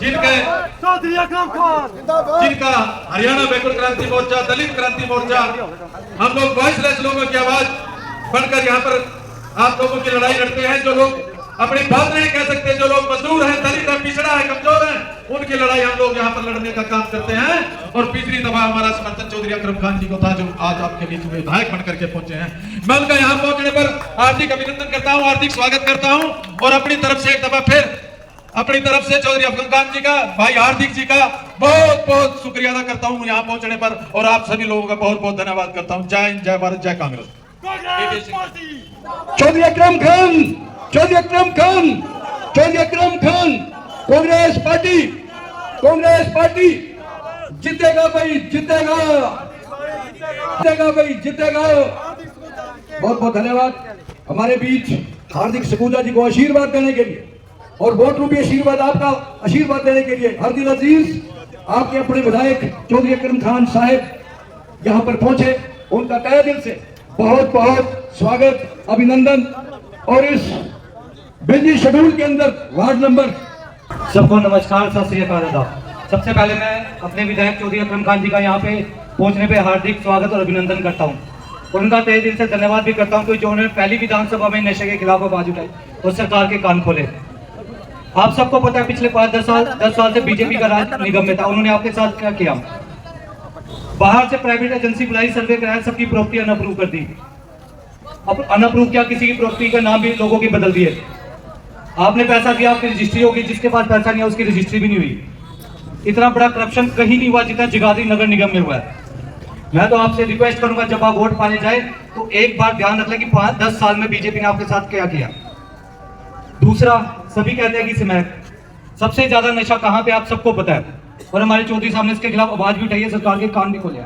जिनके चौधरी अकरम खान, जिनका हरियाणा बैकवर्ड क्रांति मोर्चा, दलित क्रांति मोर्चा, हम लोग वॉइसलेस लोगों की आवाज बनकर यहाँ पर आप लोगों की लड़ाई लड़ते हैं। जो लोग अपनी बात नहीं कह सकते, जो लोग मजदूर हैं, दलित हैं, पिछड़ा है, कमजोर हैं, उनकी लड़ाई हम लोग यहाँ पर लड़ने का काम करते हैं। और तीसरी दफा हमारा समर्थन चौधरी अकरम खान जी को था, जो आज आपके बीच में विधायक बनकर के पहुंचे हैं। मैं उनका यहाँ पहुंचने पर हार्दिक अभिनंदन करता हूँ, हार्दिक स्वागत करता हूँ। और अपनी तरफ से एक दफा फिर अपनी तरफ से चौधरी अकरम खान जी का, भाई हार्दिक जी का बहुत बहुत शुक्रिया अदा करता हूँ यहाँ पहुंचने पर। और आप सभी लोगों का बहुत बहुत धन्यवाद करता हूँ। जय हिंद, जय भारत, जय कांग्रेस। चौधरी अकरम खान, चौधरी अकरम खान, चौधरी अकरम खान, कांग्रेस पार्टी, कांग्रेस पार्टी जीतेगा भाई, जीतेगा, जीतेगा भाई, जीतेगा। बहुत बहुत धन्यवाद हमारे बीच हार्दिक सकूजा जी को आशीर्वाद देने के लिए और वोट रूपी आशीर्वाद, आपका आशीर्वाद देने के लिए हर दिल अजीज आपके अपने विधायक चौधरी अकरम खान साहब यहाँ पर पहुंचे। उनका तहे दिल से बहुत बहुत स्वागत, अभिनंदन। और इस बिजी शेड्यूल के अंदर वार्ड नंबर सबको नमस्कार, सत श्री अकाल आदाब। सबसे पहले मैं अपने विधायक चौधरी अकरम खान जी का यहाँ पे पहुंचने पे हार्दिक स्वागत और अभिनंदन करता हूँ। और उनका तहे दिल से धन्यवाद भी करता हूँ कि जो उन्होंने पहली विधानसभा में नशे के खिलाफ आवाज उठाई और सरकार के कान खोले। आप सबको पता है पिछले 5-10 साल से बीजेपी का राज निगम में था। उन्होंने आपके साथ क्या किया? बाहर से प्राइवेट एजेंसी बुलाई, सर्वे कराया, सबकी प्रॉपर्टी अनअप्रूव कर दी। अब अनअप्रूव क्या, किसी की प्रॉपर्टी का नाम भी लोगों की बदल दिए। आपने पैसा दिया, आपकी रजिस्ट्री होगी, जिसके पास पैसा नहीं है उसकी रजिस्ट्री भी नहीं हुई। इतना बड़ा करप्शन कहीं नहीं हुआ जितना जगाधरी नगर निगम में हुआ है। मैं तो आपसे रिक्वेस्ट करूंगा, जब आप वोट पाने जाए तो एक बार ध्यान रख लें कि 5-10 साल में बीजेपी ने आपके साथ क्या किया। दूसरा, सभी कहते हैं कि स्मैक, सबसे ज्यादा नशा कहाँ पे आप सबको पता है। और हमारे चौधरी साहब ने इसके खिलाफ आवाज भी उठाई है, सरकार के कान भी खोले।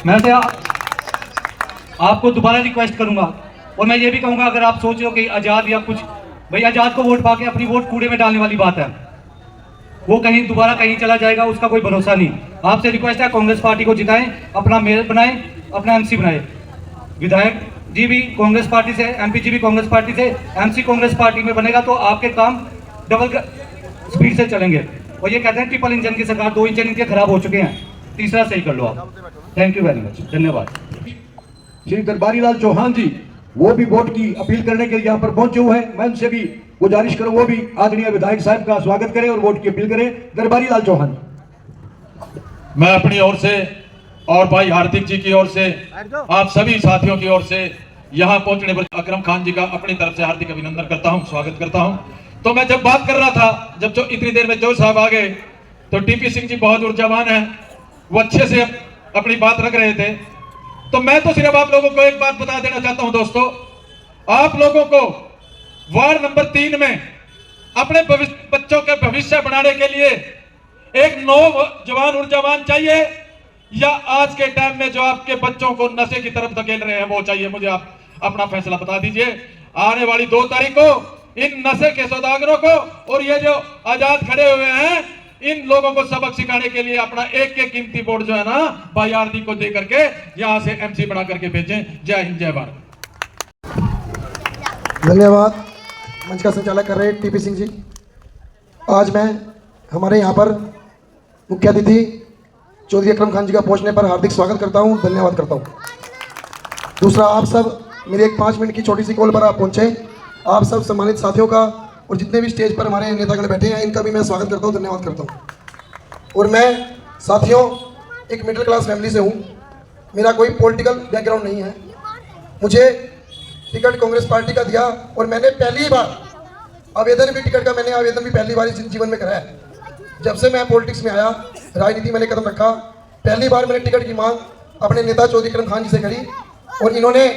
मैं तो आपको दोबारा रिक्वेस्ट करूंगा और मैं ये भी कहूंगा, अगर आप सोच रहे हो कि आजाद या कुछ, भाई आजाद को वोट पाके अपनी वोट कूड़े में डालने वाली बात है। वो कहीं दोबारा कहीं चला जाएगा, उसका कोई भरोसा नहीं। आपसे रिक्वेस्ट है, कांग्रेस पार्टी को जिताएं, अपना मेयर बनाएं, अपना एमसी बनाएं। विधायक जी भी कांग्रेस पार्टी से, एमपी जी भी कांग्रेस पार्टी से, एमसी कांग्रेस पार्टी में बनेगा तो आपके काम डबल स्पीड से चलेंगे। और ये कहते हैं ट्रिपल इंजन की सरकार, 2 इंजन इनके खराब हो चुके हैं, तीसरा सही कर लो आप। थैंक यू वेरी मच, धन्यवाद। श्री दरबारी लाल चौहान जी वो भी वोट की अपील करने के लिए यहाँ पर पहुंचे हुए हैं। मैं उनसे भी गुजारिश करूं, वो भी आदरणीय विधायक साहब का स्वागत करें और वोट की अपील करें। दरबारी लाल चौहान। मैं अपनी ओर से और भाई हार्दिक जी की ओर से, आप सभी साथियों की ओर से यहाँ पहुंचने पर अकरम खान जी का अपनी तरफ से हार्दिक अभिनंदन करता हूं, स्वागत करता हूं। तो मैं जब बात कर रहा था, जब इतनी देर में जो साहब आ गए, तो टीपी सिंह जी बहुत ऊर्जावान है, वो अच्छे से अपनी बात रख रहे थे। तो मैं तो सिर्फ आप लोगों को एक बात बता देना चाहता हूं दोस्तों, आप लोगों को वार्ड नंबर 3 में अपने बच्चों के भविष्य बनाने के लिए एक नौजवान ऊर्जावान चाहिए, या आज के टाइम में जो आपके बच्चों को नशे की तरफ धकेल रहे हैं वो चाहिए? मुझे आप अपना फैसला बता दीजिए। आने वाली 2 तारीख को इन नशे के सौदागरों को और ये जो आजाद खड़े हुए हैं, इन लोगों को सबक सिखाने के लिए अपना एक कीमती वोट जो है ना भाई हार्दिक को दे करके यहाँ से एमसी बना करके भेजें। जय हिंद, जय भारत। धन्यवाद। मंच का संचालक कर रहे हैं टीपी सिंह जी। आज मैं हमारे यहाँ पर मुख्य अतिथि चौधरी अकरम खान जी का पहुँचने पर हार्दिक स्वागत करता हूँ, धन्यवाद करता हूँ। दूसरा, आप सब मेरे एक 5 मिनट की छोटी सी कॉल पर आप पहुँचे। आप सब सम्मानित साथियों का और जितने भी स्टेज पर हमारे नेतागण बैठे हैं इनका भी मैं स्वागत करता हूँ, धन्यवाद करता हूँ। और मैं साथियों एक मिडिल क्लास फैमिली से हूँ, मेरा कोई पॉलिटिकल बैकग्राउंड नहीं है। मुझे टिकट कांग्रेस पार्टी का दिया और मैंने पहली बार आवेदन भी, टिकट का मैंने आवेदन भी पहली बार जीवन में करा है। जब से मैं पॉलिटिक्स में आया, राजनीति मैंने कदम रखा, पहली बार मैंने टिकट की मांग अपने नेता चौधरी अकरम खान जी से करी और इन्होंने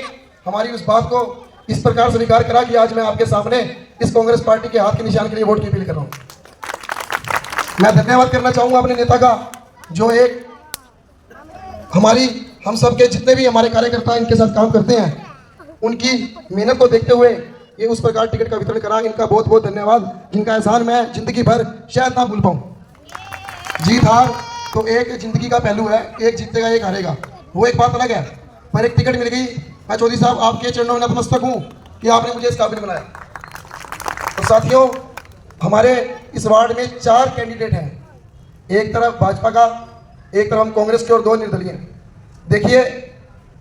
हमारी उस बात को इस प्रकार स्वीकार करा कि आज मैं आपके सामने इस कांग्रेस पार्टी के हाथ के निशान के लिए वोट की अपील कर रहा हूँ। मैं धन्यवाद करना चाहूँगा अपने नेता का, जो एक हम सब के जितने भी हमारे कार्यकर्ता इनके साथ काम करते हैं, उनकी मेहनत को देखते हुए ये उस प्रकार टिकट का वितरण करा। इनका बहुत बहुत धन्यवाद, जिनका एहसान मैं जिंदगी भर शायद ना भूल पाऊँ। जीत हार तो एक जिंदगी का पहलू है, एक जीतेगा एक हारेगा, वो एक बात अलग है, पर एक टिकट मिल गई। मैं चौधरी साहब आपके चरणों में नतमस्तक हूँ कि आपने मुझे इस काबिल बनाया। तो साथियों, हमारे इस वार्ड में 4 कैंडिडेट हैं, एक तरफ भाजपा का, एक तरफ हम कांग्रेस के और 2 निर्दलीय। देखिए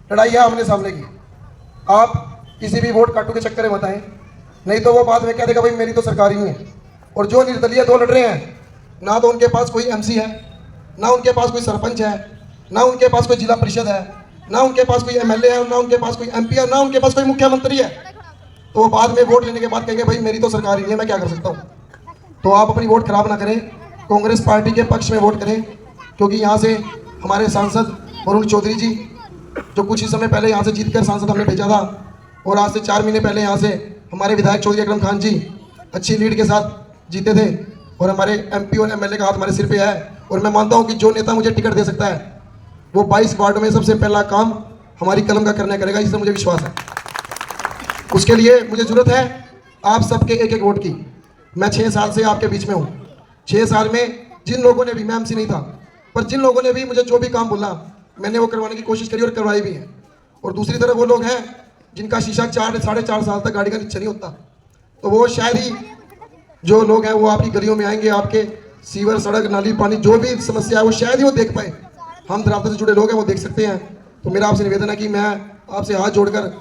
लड़ाई है आमने सामने की। आप किसी भी वोट काटू के चक्कर में बताएं, नहीं तो वो बाद में कह देगा भाई मेरी तो सरकार ही नहीं है। और जो निर्दलीय 2 लड़ रहे हैं, ना तो उनके पास कोई एमसी है, ना उनके पास कोई सरपंच है, ना उनके पास कोई जिला परिषद है, ना उनके पास कोई एमएलए है, ना उनके पास कोई एमपी है, ना उनके पास कोई मुख्यमंत्री है। तो वो बाद में वोट लेने के बाद कहेंगे भाई मेरी तो सरकार ही नहीं है, मैं क्या कर सकता हूँ। तो आप अपनी वोट खराब ना करें, कांग्रेस पार्टी के पक्ष में वोट करें, क्योंकि यहाँ से हमारे सांसद वरुण चौधरी जी, जो कुछ ही समय पहले यहाँ से जीतकर सांसद हमने भेजा था, और आज से 4 महीने पहले यहाँ से हमारे विधायक चौधरी अकरम खान जी अच्छी लीड के साथ जीते थे, और हमारे एमपी और एमएलए का हाथ हमारे सिर पे है। और मैं मानता हूँ कि जो नेता मुझे टिकट दे सकता है वो 22 वार्ड में सबसे पहला काम हमारी कलम का करने करेगा, इससे मुझे विश्वास है। उसके लिए मुझे जरूरत है आप सबके एक वोट की। मैं 6 साल से आपके बीच में हूँ। 6 साल में जिन लोगों ने भी, मैं एमसी नहीं था, पर जिन लोगों ने भी मुझे जो भी काम बोला मैंने वो करवाने की कोशिश करी और करवाई भी है। और दूसरी तरफ वो लोग हैं जिनका शीशा 4 साढ़े 4 साल तक गाड़ी का नीचे नहीं होता, तो वो शायद ही जो लोग हैं वो आपकी गलियों में आएंगे, आपके सीवर, सड़क, नाली, पानी जो भी समस्या है वो शायद ही वो देख पाए। हम धरातल से जुड़े लोग हैं, वो देख सकते हैं। तो मेरा आपसे निवेदन है कि मैं आपसे हाथ जोड़कर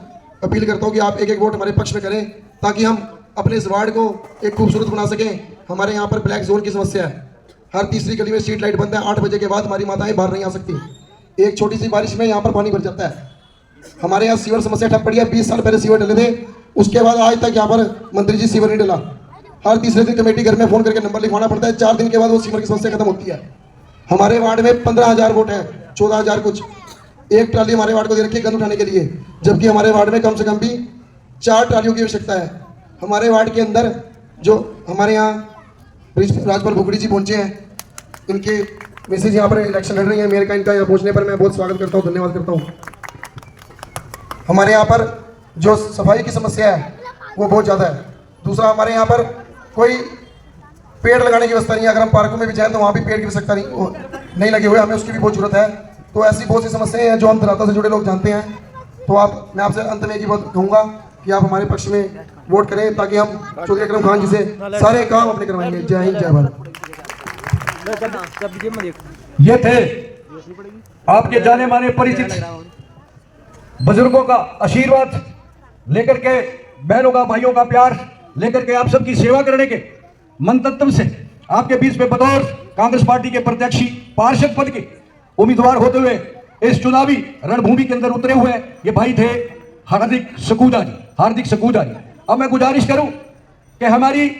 अपील करता हूँ कि आप एक वोट हमारे पक्ष में करें, ताकि हम अपने इस वार्ड को एक खूबसूरत बना सकें। हमारे यहाँ पर ब्लैक जोन की समस्या है, हर तीसरी गली में स्ट्रीट लाइट बंद है, 8 बजे के बाद हमारी माताएं बाहर नहीं आ सकती। एक छोटी सी बारिश में यहाँ पर पानी भर जाता है। हमारे यहाँ सीवर समस्या ठप पड़ी है, 20 साल पहले सीवर डले थे, उसके बाद आज तक यहाँ पर मंत्री जी सीवर नहीं डला। हर तीसरे दिन कमेटी घर में फोन करके नंबर लिखवाना पड़ता है, 4 दिन के बाद वो सीवर की समस्या खत्म होती है। हमारे वार्ड में 15,000 वोट है, 14,000 कुछ। एक ट्राली हमारे वार्ड को दे रखी है गंद उठाने के लिए, जबकि हमारे वार्ड में कम से कम भी 4 ट्रालियों की आवश्यकता है। हमारे वार्ड के अंदर जो हमारे यहाँ राजपाल भुगड़ी जी पहुंचे हैं, इनके मिसेज यहाँ पर इलेक्शन लड़ रही है, मेरे का इनका यहाँ पहुंचने पर मैं बहुत स्वागत करता हूँ, धन्यवाद करता हूँ। हमारे यहाँ पर जो सफाई की समस्या है वो बहुत ज़्यादा है। दूसरा, हमारे यहाँ पर कोई पेड़ लगाने की व्यवस्था नहीं है। अगर हम पार्कों में भी जाएँ तो वहाँ भी पेड़ की आवश्यकता नहीं लगे हुए, हमें उसकी भी बहुत जरूरत है। तो ऐसी बहुत सी समस्याएं हैं जो हम धरातल से जुड़े लोग जानते हैं। तो मैं आपसे अंत में एक ही बात कहूँगा कि आप हमारे पक्ष में वोट करें, ताकि हम चौधरी अकरम खान जी से सारे काम अपने करवाएंगे। जय हिंद, जय भारत। ये थे आपके जाने माने परिचित बुजुर्गों का आशीर्वाद लेकर के, बहनों का, भाइयों का प्यार लेकर के, आप सबकी सेवा करने के मंतव्य से आपके बीच में बतौर कांग्रेस पार्टी के प्रत्याशी पार्षद पद के उम्मीदवार होते हुए इस चुनावी रणभूमि के अंदर उतरे हुए ये भाई थे हार्दिक सकूजा जी। अब मैं गुजारिश करूं कि हमारी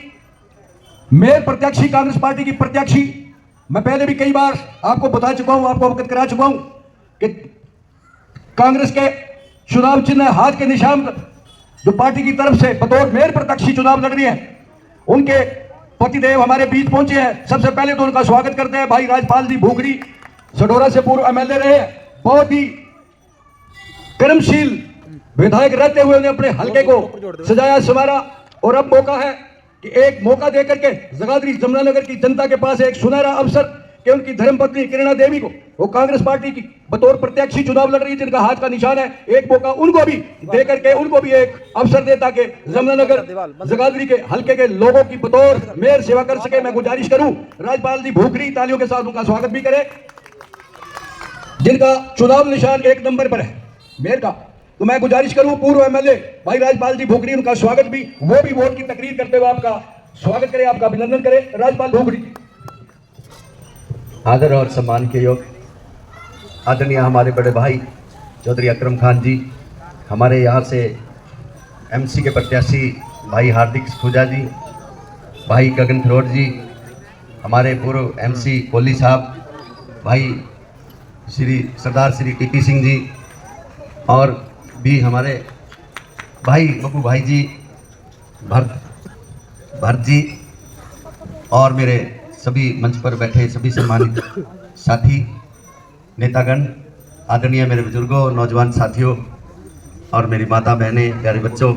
मेयर प्रत्याशी, कांग्रेस पार्टी की प्रत्याशी, मैं पहले भी कई बार आपको बता चुका हूं, आपको अवगत करा चुका हूं कि कांग्रेस के चुनाव चिन्ह हाथ के निशान जो पार्टी की तरफ से बतौर मेयर प्रत्याशी चुनाव लड़ रही है, उनके पतिदेव हमारे बीच पहुंचे हैं। सबसे पहले तो उनका स्वागत करते हैं भाई राजपाल जी भूखड़ी, सडोरा से पूर्व एमएलए रहे, बहुत ही कर्मशील विधायक रहते हुए उन्हें अपने हलके को सजाया संवारा। और अब मौका है कि एक मौका देकर के जगाधरी जमुनानगर की जनता के पास एक सुनहरा अवसर कि उनकी धर्मपत्नी किरणा देवी को, वो कांग्रेस पार्टी की बतौर प्रत्याशी चुनाव लड़ रही है, जिनका हाथ का निशान है, एक मौका उनको भी देकर के उनको भी एक अवसर दे ताकि जमुनानगर जगाधरी के हलके के लोगों की बतौर मेयर सेवा कर सके। मैं गुजारिश करूं राजपाल जी भूखड़ी तालियों के साथ उनका स्वागत भी करें, जिनका चुनाव निशान 1 नंबर पर है मेयर का। तो मैं गुजारिश करूं पूर्व एमएलए भाई राजपाल जी भूखड़ी, उनका स्वागत भी, वो भी वोट की तकरीर करते हुए आपका स्वागत करें, आपका अभिनंदन करें। राजपाल भूखड़ी। आदर और सम्मान के योग आदरणीय हमारे बड़े भाई चौधरी अकरम खान जी, हमारे यहाँ से एमसी के प्रत्याशी भाई हार्दिक सकूजा जी, भाई गगन खरोट जी, हमारे पूर्व एमसी कोहली साहब, भाई सरदार श्री टीपी सिंह जी, और भी हमारे भाई बब्बू भाई जी, भरत जी, और मेरे सभी मंच पर बैठे सभी सम्मानित साथी, नेतागण, आदरणीय मेरे बुजुर्गों, नौजवान साथियों और मेरी माता बहनें, प्यारे बच्चों,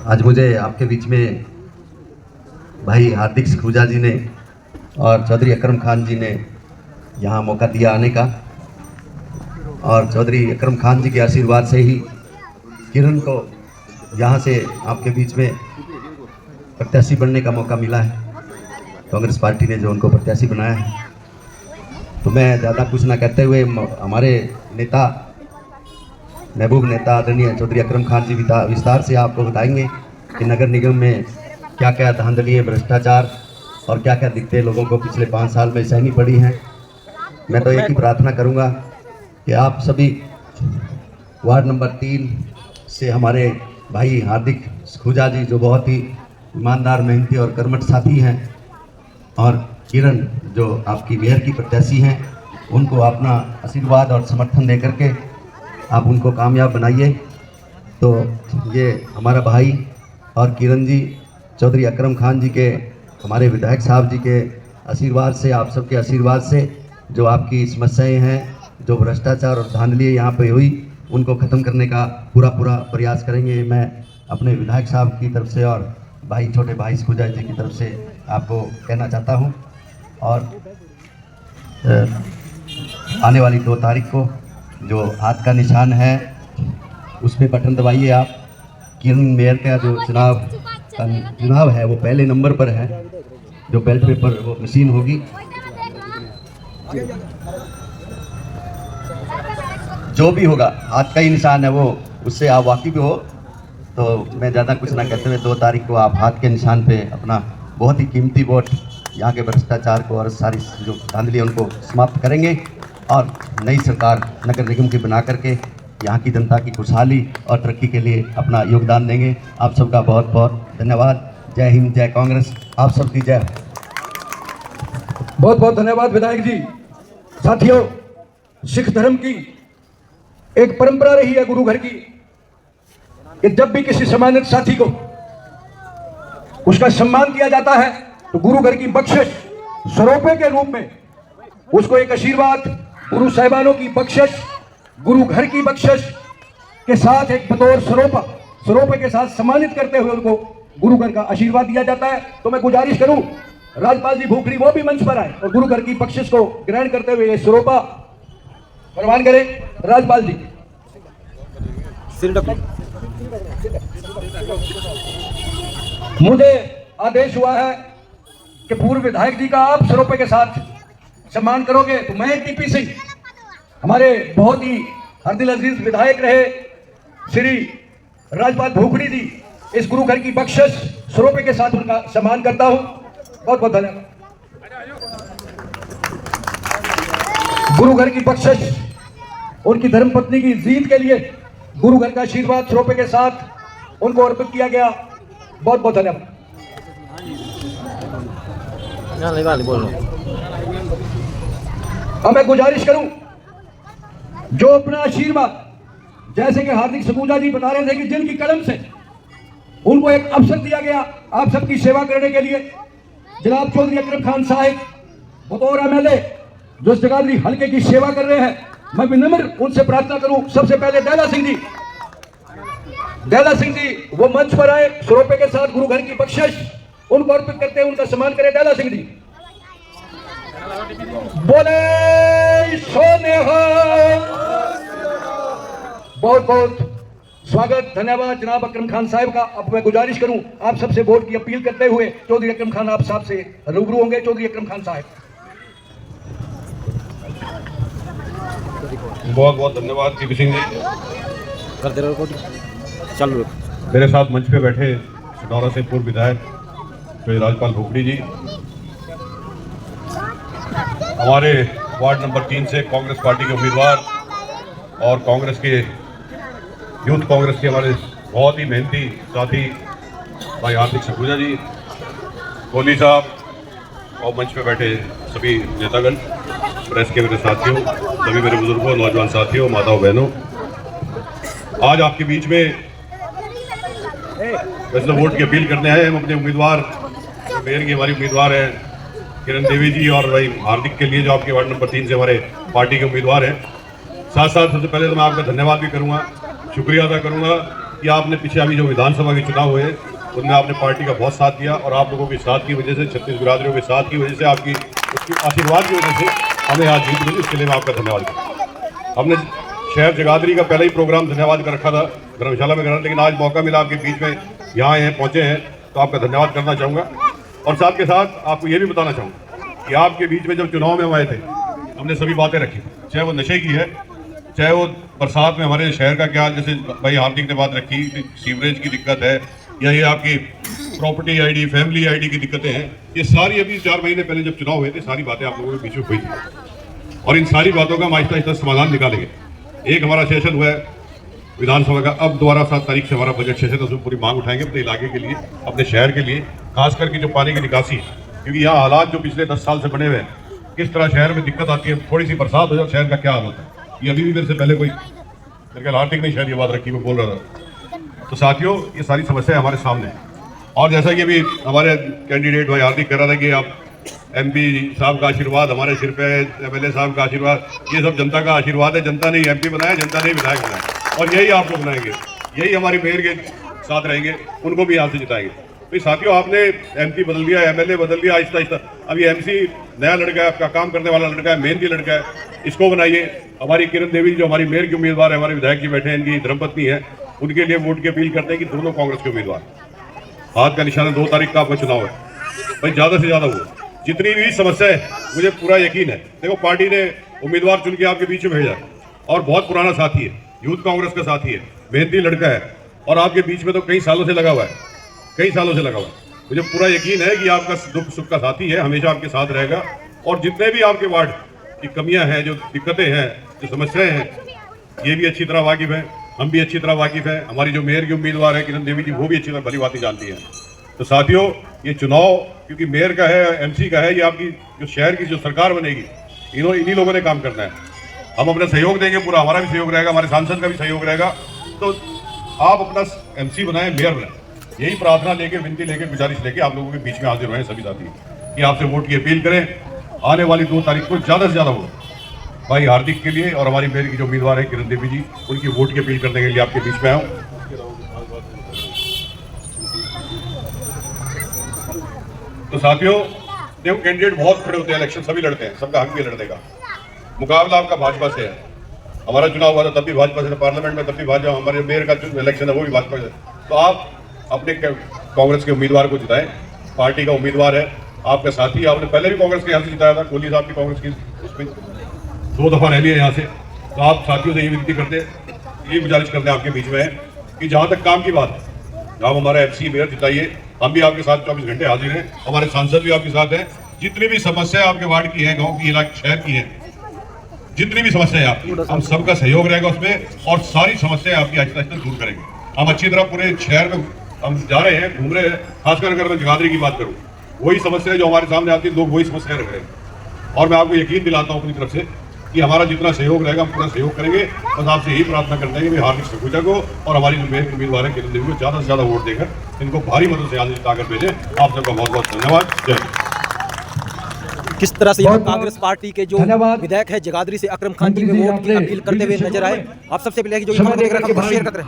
आज मुझे आपके बीच में भाई हार्दिक सकूजा जी ने और चौधरी अकरम खान जी ने यहाँ मौका दिया आने का, और चौधरी अकरम खान जी के आशीर्वाद से ही किरण को यहाँ से आपके बीच में प्रत्याशी बनने का मौका मिला है, कांग्रेस पार्टी ने जो उनको प्रत्याशी बनाया है। तो मैं ज़्यादा कुछ ना कहते हुए हमारे नेता, महबूब नेता आदरणीय चौधरी अकरम खान जी विस्तार से आपको बताएंगे कि नगर निगम में क्या क्या धांधली, भ्रष्टाचार और क्या क्या दिक्कतें लोगों को पिछले 5 साल में सहनी पड़ी हैं। मैं तो एक ही प्रार्थना करूंगा कि आप सभी वार्ड नंबर 3 से हमारे भाई हार्दिक सखूजा जी, जो बहुत ही ईमानदार, मेहनती और कर्मठ साथी हैं, और किरण जो आपकी मेयर की प्रत्याशी हैं, उनको अपना आशीर्वाद और समर्थन दे करके आप उनको कामयाब बनाइए। तो ये हमारा भाई और किरण जी, चौधरी अकरम खान जी के, हमारे विधायक साहब जी के आशीर्वाद से, आप सबके आशीर्वाद से जो आपकी समस्याएं हैं, जो भ्रष्टाचार और धांधली यहाँ पे हुई, उनको ख़त्म करने का पूरा प्रयास करेंगे। मैं अपने विधायक साहब की तरफ से और भाई, छोटे भाई सखूजा जी की तरफ से आपको कहना चाहता हूँ। और आने वाली 2 तारीख को जो हाथ का निशान है उस पर बटन दबाइए आप। किरण मेयर का जो चुनाव है वो पहले नंबर पर है, जो बैलेट पेपर वो मशीन होगी। जो भी होगा हाथ का ही निशान है वो, उससे आप वाकिफ हो। तो मैं ज़्यादा कुछ ना कहते हुए 2 तारीख को आप हाथ के निशान पे अपना बहुत ही कीमती वोट यहाँ के भ्रष्टाचार को और सारी जो धांधली उनको समाप्त करेंगे और नई सरकार नगर निगम की बना करके यहाँ की जनता की खुशहाली और तरक्की के लिए अपना योगदान देंगे। आप सबका बहुत बहुत धन्यवाद। जय हिंद, जय कांग्रेस, आप सबकी जय। बहुत बहुत धन्यवाद विधायक जी। साथियों, सिख धर्म की एक परंपरा रही है गुरु घर की कि जब भी किसी सम्मानित साथी को उसका सम्मान किया जाता है तो गुरु घर की बख्शिश स्वरूपे के रूप में उसको एक आशीर्वाद, गुरु साहिबानों की बख्शिश, गुरु घर की बख्शिश के साथ एक बतौर स्वरूपे के साथ सम्मानित करते हुए उनको गुरु घर का आशीर्वाद दिया जाता है। तो मैं गुजारिश करूं राजपाल जी भूखड़ी वो भी मंच पर आए और गुरु घर की बख्शिश को ग्रहण करते हुए ये स्वरूपा प्रवान करें। राजपाल जी, मुझे आदेश हुआ है कि पूर्व विधायक जी का आप स्वरूपे के साथ सम्मान करोगे, तो मैं टीपी सिंह, हमारे बहुत ही हरदिल अजीज विधायक रहे श्री राजपाल भूखड़ी जी, इस गुरु घर की बख्शिश स्वरूपे के साथ उनका सम्मान करता हूं। बहुत बहुत धन्यवाद। गुरु घर की बख्शिश उनकी धर्मपत्नी की जीत के लिए गुरु घर का आशीर्वाद स्वरूपे के साथ उनको अर्पित किया गया। बहुत बहुत धन्यवाद। अब मैं गुजारिश करूं, जो अपना आशीर्वाद, जैसे कि हार्दिक सखूजा जी बता रहे थे कि जिनकी कलम से उनको एक अवसर दिया गया आप सबकी सेवा करने के लिए, जनाब चौधरी अकरम खान साहिब बतौर MLA जो जगाधरी हल्के की सेवा कर रहे हैं, मैं विनम्र उनसे प्रार्थना करूं, सबसे पहले दैला सिंह जी वो मंच पर आए, स्वरूपे के साथ गुरु घर की बख्शिश उनको अर्पित करते हैं, उनका सम्मान करें। दैला सिंह जी बोले सोनेहा। बहुत बहुत स्वागत, धन्यवाद जनाब अकरम खान साहब का। अब मैं गुजारिश करूं आप सबसे वोट की अपील करते हुए चौधरी अकरम खान आप साहब से रूबरू होंगे। चौधरी अकरम खान साहब। बहुत बहुत धन्यवाद टीपी सिंह जी। मेरे साथ मंच पे बैठे सिनौरा से पूर्व विधायक श्री राजपाल भूखड़ी जी, हमारे वार्ड नंबर 3 से कांग्रेस पार्टी के उम्मीदवार और कांग्रेस के यूथ कांग्रेस के हमारे बहुत ही मेहनती साथी भाई हार्दिक सखूजा जी, कोहली साहब और मंच पे बैठे सभी नेतागण, प्रेस के मेरे साथियों, सभी मेरे बुजुर्गों, नौजवान साथियों, माताओं बहनों, आज आपके बीच में वैसे वोट की अपील करने आए हम अपने उम्मीदवार, मेयर की हमारी उम्मीदवार है किरण देवी जी और भाई हार्दिक के लिए जो आपके वार्ड नंबर 3 से हमारे पार्टी के उम्मीदवार हैं। साथ साथ सबसे पहले तो मैं आपका धन्यवाद भी करूंगा, शुक्रिया अदा करूंगा कि आपने पीछे अभी जो विधानसभा के चुनाव हुए उनमें आपने पार्टी का बहुत साथ दिया और आप लोगों के साथ की वजह से, 36 बिरादरियों के साथ की वजह से, आपकी उसकी आशीर्वाद की वजह से हमें आज जीत मिली, इसके लिए मैं आपका धन्यवाद करूँ। हमने शहर जगाधरी का पहला ही प्रोग्राम धन्यवाद का रखा था, धर्मशाला में करना, लेकिन आज मौका मिला आपके बीच में यहाँ आए हैं, पहुँचे हैं, तो आपका धन्यवाद करना चाहूँगा। और साथ के साथ आपको ये भी बताना चाहूँगा कि आपके बीच में जब चुनाव में हम आए थे, हमने सभी बातें रखी, चाहे वो नशे की है, चाहे वो बरसात में हमारे शहर का क्या, जैसे भाई हार्दिक ने बात रखी, सीवरेज की दिक्कत है, या ये आपकी प्रॉपर्टी आईडी, फैमिली आईडी की दिक्कतें हैं, ये सारी अभी 4 महीने पहले जब चुनाव हुए थे, सारी बातें आप लोगों के बीच में हुई थी। और इन सारी बातों का हम आहिस्ता आहिस्ता समाधान निकालेंगे। एक हमारा सेशन हुआ है विधानसभा का, अब दोबारा 7 तारीख से हमारा बजट सेशन है, उसमें पूरी मांग उठाएंगे अपने इलाके के लिए, अपने शहर के लिए, खास करके जो पानी की निकासी है, क्योंकि यहाँ हालात जो पिछले 10 साल से बने हुए हैं, किस तरह शहर में दिक्कत आती है, थोड़ी सी बरसात हो जाए शहर का क्या हाल होता है। ये अभी भी मेरे से पहले कोई मेरे ख्याल हार्दिक नहीं शायद ये बात रखी, मैं बोल रहा था। तो साथियों, ये सारी समस्याएं हमारे सामने हैं। और जैसा कि अभी हमारे कैंडिडेट भाई हार्दिक कर रहा था कि आप MP साहब का आशीर्वाद हमारे सिर पे, MLA साहब का आशीर्वाद, ये सब जनता का आशीर्वाद है। जनता ने MP बनाया, जनता ने विधायक बनाया, और यही आपको बनाएंगे, यही हमारी मेयर के साथ रहेंगे, उनको भी यहाँ से जिताएंगे। तो साथियों, आपने MP बदल दिया, MLA बदल दिया, आहिस्ता आहिस्ता अभी MC नया लड़का है, आपका काम करने वाला लड़का है, मेहनती लड़का है, इसको बनाइए। हमारी किरण देवी जो हमारी मेयर की उम्मीदवार है, हमारे विधायक जी बैठे हैं, इनकी धर्मपत्नी है, उनके लिए वोट की अपील करते हैं कि दोनों कांग्रेस के उम्मीदवार, हाथ का निशाना 2 तारीख का आपका चुनाव है भाई, ज़्यादा से ज़्यादा वो जितनी भी समस्या है, मुझे पूरा यकीन है, देखो पार्टी ने उम्मीदवार चुन के आपके बीच में भेजा और बहुत पुराना साथी है, यूथ कांग्रेस का साथी है, मेहनती लड़का है, और आपके बीच में तो कई सालों से लगा हुआ है, कई सालों से लगा हुआ है। मुझे पूरा यकीन है कि आपका दुख सुख का साथी है, हमेशा आपके साथ रहेगा। और जितने भी आपके वार्ड की कमियां हैं, जो दिक्कतें हैं, जो समस्याएं हैं, ये भी अच्छी तरह वाकिफ है, हम भी अच्छी तरह वाकिफ हैं। हमारी जो मेयर की उम्मीदवार है किरण देवी जी, वो भी अच्छी तरह भली बातें जानती हैं। तो साथियों, ये चुनाव क्योंकि मेयर का है, MC का है, ये आपकी जो शहर की जो सरकार बनेगी, इन्हीं लोगों ने काम करना है। हम अपना सहयोग देंगे, पूरा हमारा भी सहयोग रहेगा, हमारे सांसद का भी सहयोग रहेगा। तो आप अपना MC बनाएं, मेयर बनाएं, यही प्रार्थना लेके, विनती लेके, गुजारिश लेके आप लोगों के बीच में हाजिर हुए सभी साथी कि आपसे वोट की अपील करें। आने वाली 2 तारीख को ज़्यादा से ज़्यादा वोट भाई हार्दिक के लिए, और हमारी मेयर की जो उम्मीदवार है किरण देवी जी, उनकी वोट की अपील करने के लिए आपके बीच में आऊँ। तो साथियों, देखो कैंडिडेट बहुत खड़े होते हैं, इलेक्शन सभी लड़ते हैं, सबका हक भी लड़ने का। मुकाबला आपका भाजपा से है, हमारा चुनाव हुआ था तब भी भाजपा से, पार्लियामेंट में तब भी भाजपा, हमारे मेयर का जो इलेक्शन है वो भी भाजपा से। तो आप अपने कांग्रेस के उम्मीदवार को जिताएं, पार्टी का उम्मीदवार है, आपका साथी, आपने पहले भी कांग्रेस के यहाँ से जिताया था, कोहली साहब की कांग्रेस की उसमें 2 दफा रह लिया यहाँ से। तो आप साथियों से ये विनती करते, ये गुजारिश करते हैं आपके बीच में है कि जहाँ तक काम की बात है, आप हमारा MC मेयर जिताइए, हम भी आपके साथ 24 घंटे हाजिर हैं, हमारे सांसद भी आपके साथ हैं। जितनी भी समस्या आपके वार्ड की है, गांव की, इलाके, शहर की है, जितनी भी समस्या है आपकी, हम सबका सहयोग रहेगा उसमें, और सारी समस्याएं आपकी आहिस्ता आहिस्ता दूर करेंगे। हम अच्छी तरह पूरे शहर में हम जा रहे हैं, घूम रहे हैं, खासकर अगर मैं जगाधरी की बात करूँ, वही समस्या जो हमारे सामने आती है, लोग वही समस्याएं रख रहे हैं। और मैं आपको यकीन दिलाता हूँ अपनी तरफ से कि हमारा जितना सहयोग रहेगा, हम पूरा सहयोग करेंगे। बस आपसे यही प्रार्थना करते हैं कि हार्दिक सखुजा को और हमारी जो मेयर की उम्मीदवार है किरण देवी को ज़्यादा से ज़्यादा वोट देकर इनको भारी मतों से आगे जिताकर भेजें। आप सबका बहुत बहुत धन्यवाद। जय हिंद। किस तरह से यहाँ बहुत-बहुत कांग्रेस पार्टी के जो धन्यवाद। विधायक है जगाधरी से अकरम खान जी में मंत्री जी, वोट की आपने अपील करते हुए विषय नजर को आए। आप सबसे पहले जो समय इन्होंने देकर रखा, के शेयर करते रहे।